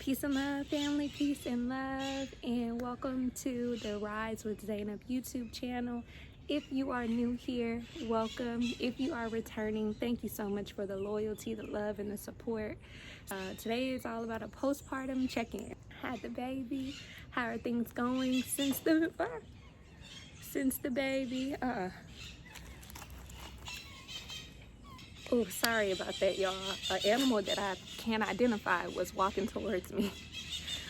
Peace and love, family, peace and love, and welcome to the Rise with Zainab YouTube channel. If you are new here, welcome. If you are returning, thank you so much for the loyalty, the love, and the support. Today is all about a postpartum check-in. Had the baby. How are things going since the baby? Oh, sorry about that, y'all. An animal that I can't identify was walking towards me.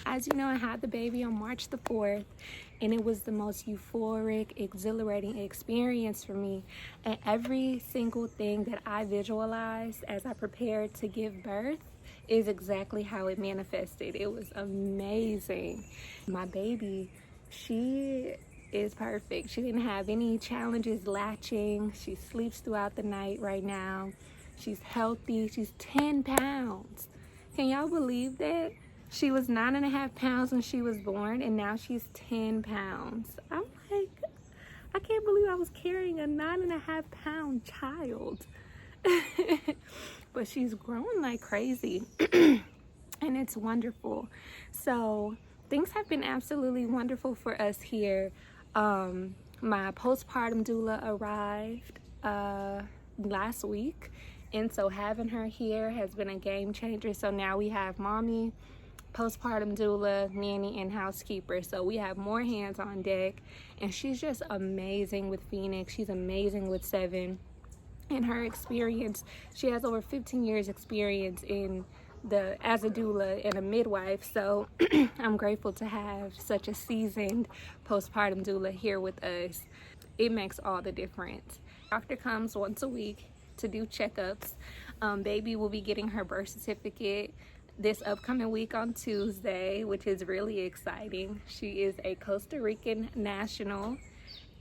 As you know, I had the baby on March the 4th, and it was the most euphoric, exhilarating experience for me. And every single thing that I visualized as I prepared to give birth is exactly how it manifested. It was amazing. My baby, she is perfect. She didn't have any challenges latching. She sleeps throughout the night right now. She's healthy. She's 10 pounds. Can y'all believe that? She was 9.5 pounds when she was born, and now she's 10 pounds. I'm like, I can't believe I was carrying a 9.5 pound child. But she's growing like crazy, and it's wonderful. So things have been absolutely wonderful for us here. My postpartum doula arrived last week, and so having her here has been a game changer. So now we have mommy, postpartum doula, nanny, and housekeeper. So we have more hands on deck, and she's just amazing with Phoenix. She's amazing with Seven. In her experience, she has over 15 years experience as a doula and a midwife. So I'm grateful to have such a seasoned postpartum doula here with us. It makes all the difference. Doctor comes once a week to do checkups. Baby will be getting her birth certificate this upcoming week on Tuesday, which is really exciting. She is a Costa Rican national,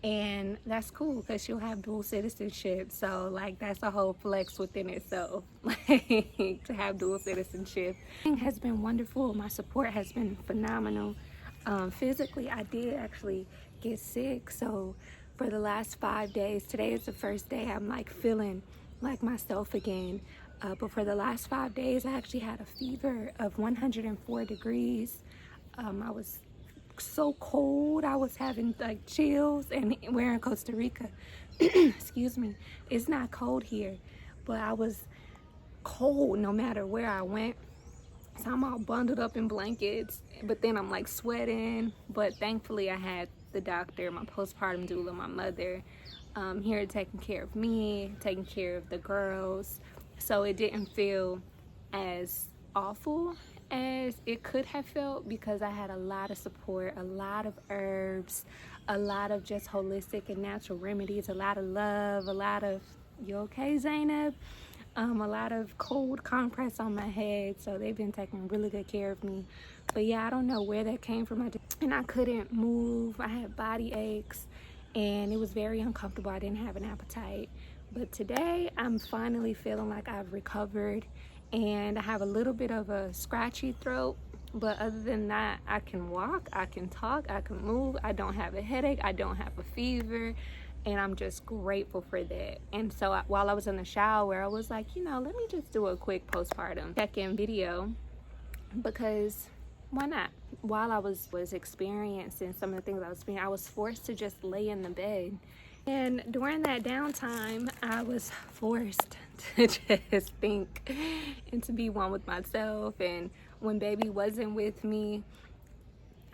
and that's cool because she'll have dual citizenship. So like, that's a whole flex within itself, like, to have dual citizenship. It has been wonderful. My support has been phenomenal. Physically, I did actually get sick. So for the last 5 days, today is the first day I'm like feeling like myself again. But for the last 5 days, I actually had a fever of 104 degrees. I was so cold. I was having like chills, and we're in Costa Rica. Excuse me. It's not cold here, but I was cold no matter where I went. So I'm all bundled up in blankets, but then I'm like sweating. But thankfully I had the doctor, my postpartum doula, my mother here taking care of me, taking care of the girls. So it didn't feel as awful as it could have felt, because I had a lot of support, a lot of herbs, a lot of just holistic and natural remedies, a lot of love, a lot of, you okay, Zainab? A lot of cold compress on my head. So they've been taking really good care of me. But yeah, I don't know where that came from. And I couldn't move. I had body aches, and it was very uncomfortable. I didn't have an appetite. But today I'm finally feeling like I've recovered, and I have a little bit of a scratchy throat, but other than that, I can walk, I can talk, I can move. I don't have a headache, I don't have a fever, and I'm just grateful for that. And so while I was in the shower, I was like, let me just do a quick postpartum check-in video, because why not? While I was experiencing some of the things I was forced to just lay in the bed. And during that downtime, I was forced to just think and to be one with myself. And when baby wasn't with me,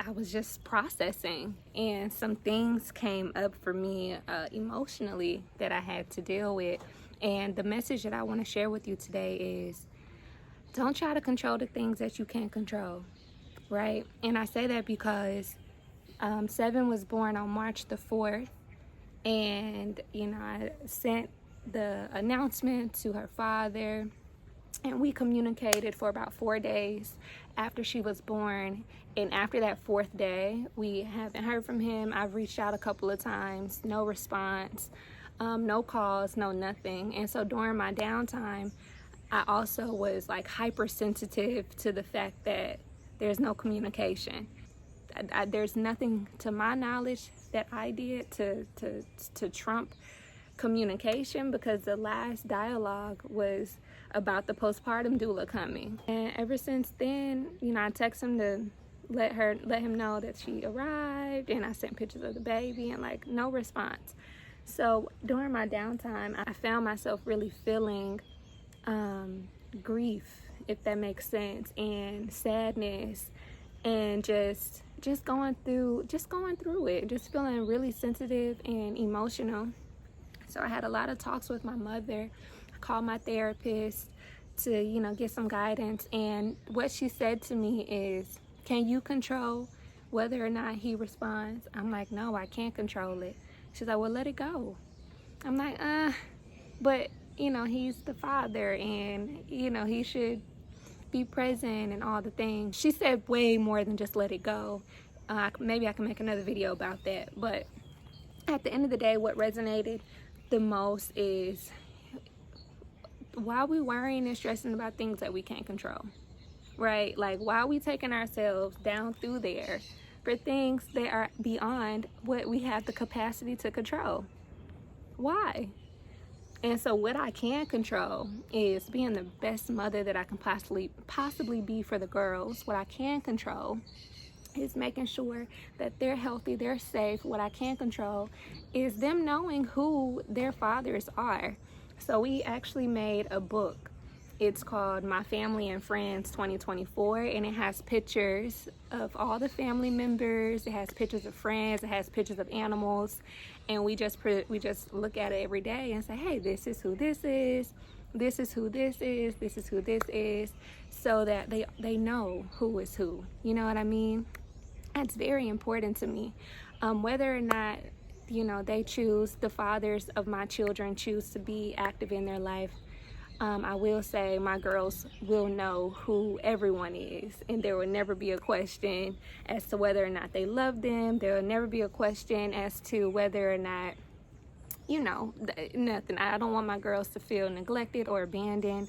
I was just processing. And some things came up for me emotionally that I had to deal with. And the message that I want to share with you today is, don't try to control the things that you can't control, right? And I say that because Seven was born on March the 4th. And, I sent the announcement to her father, and we communicated for about 4 days after she was born. And after that 4th day, we haven't heard from him. I've reached out a couple of times, no response, no calls, no nothing. And so during my downtime, I also was like hypersensitive to the fact that there's no communication. There's nothing to my knowledge that I did to trump communication, because the last dialogue was about the postpartum doula coming. And ever since then, you know, I text him to let him know that she arrived, and I sent pictures of the baby, and like no response. So during my downtime, I found myself really feeling grief, if that makes sense, and sadness, and just going through it, just feeling really sensitive and emotional. So I had a lot of talks with my mother. I called my therapist to, you know, get some guidance, and what she said to me is, can you control whether or not he responds? I'm like, no, I can't control it. She's like, well, let it go. I'm like, but you know, he's the father, and you know, he should be present and all the things. She said way more than just let it go. Maybe I can make another video about that. But at the end of the day, what resonated the most is, why are we worrying and stressing about things that we can't control, right? Like, why are we taking ourselves down through there for things that are beyond what we have the capacity to control? Why? And so what I can control is being the best mother that I can possibly be for the girls. What I can control is making sure that they're healthy, they're safe. What I can control is them knowing who their fathers are. So we actually made a book. It's called My Family and Friends 2024, and it has pictures of all the family members. It has pictures of friends. It has pictures of animals, and we just look at it every day and say, hey, this is who this is. This is who this is. This is who this is, so that they know who is who. You know what I mean? That's very important to me. Whether or not, you know, they choose, the fathers of my children choose to be active in their life, I will say my girls will know who everyone is, and there will never be a question as to whether or not they love them. There will never be a question as to whether or not, you know, nothing. I don't want my girls to feel neglected or abandoned.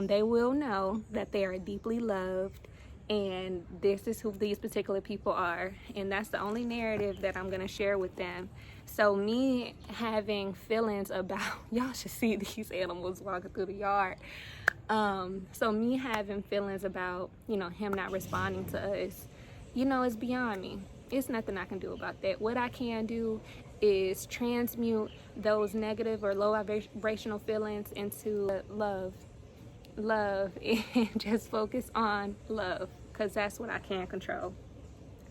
They will know that they are deeply loved, and this is who these particular people are, and that's the only narrative that I'm going to share with them. So me having feelings about, y'all should see these animals walking through the yard. So me having feelings about, you know, him not responding to us, you know, it's beyond me. It's nothing I can do about that. What I can do is transmute those negative or low vibrational feelings into love, and just focus on love, because that's what I can control.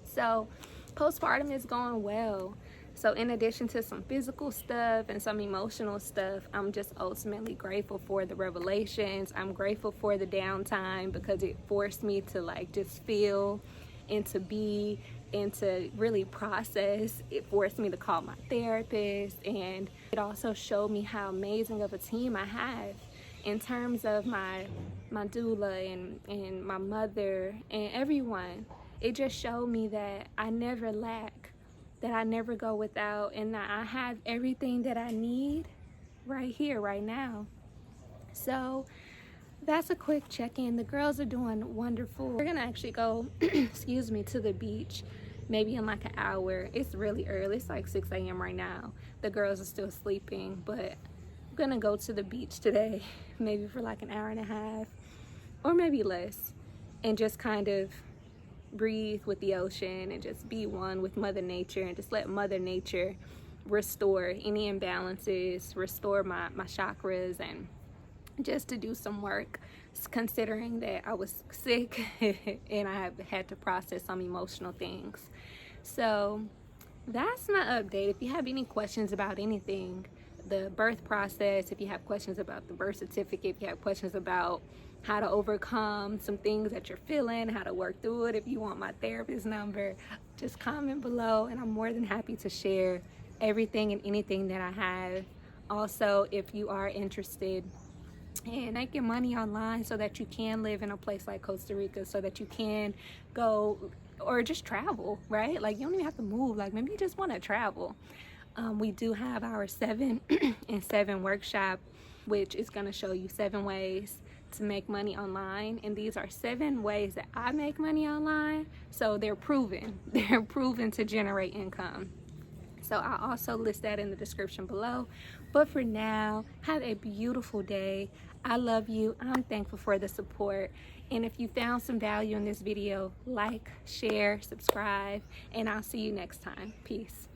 So postpartum is going well. So in addition to some physical stuff and some emotional stuff, I'm just ultimately grateful for the revelations. I'm grateful for the downtime, because it forced me to like just feel and to be and to really process. It forced me to call my therapist, and it also showed me how amazing of a team I have in terms of my doula and my mother and everyone. It just showed me that I never lack, that I never go without, and that I have everything that I need right here, right now. So that's a quick check-in. The girls are doing wonderful. We're gonna actually go, excuse me, to the beach maybe in like an hour. It's really early. It's like 6 a.m. right now. The girls are still sleeping, but I'm gonna go to the beach today, maybe for like an hour and a half, or maybe less, and just kind of breathe with the ocean and just be one with Mother Nature, and just let Mother Nature restore any imbalances, restore my chakras, and just to do some work, considering that I was sick and I have had to process some emotional things. So that's my update. If you have any questions about anything, the birth process, if you have questions about the birth certificate, if you have questions about how to overcome some things that you're feeling, how to work through it, if you want my therapist number, just comment below, and I'm more than happy to share everything and anything that I have. Also, if you are interested in making money online so that you can live in a place like Costa Rica, so that you can go or just travel, right? Like, you don't even have to move. Like, maybe you just want to travel. We do have our 7 and 7 workshop, which is going to show you 7 ways to make money online, and these are 7 ways that I make money online, so they're proven to generate income. So I'll also list that in the description below. But for now, have a beautiful day. I love you. I'm thankful for the support. And if you found some value in this video, like, share, subscribe, and I'll see you next time. Peace.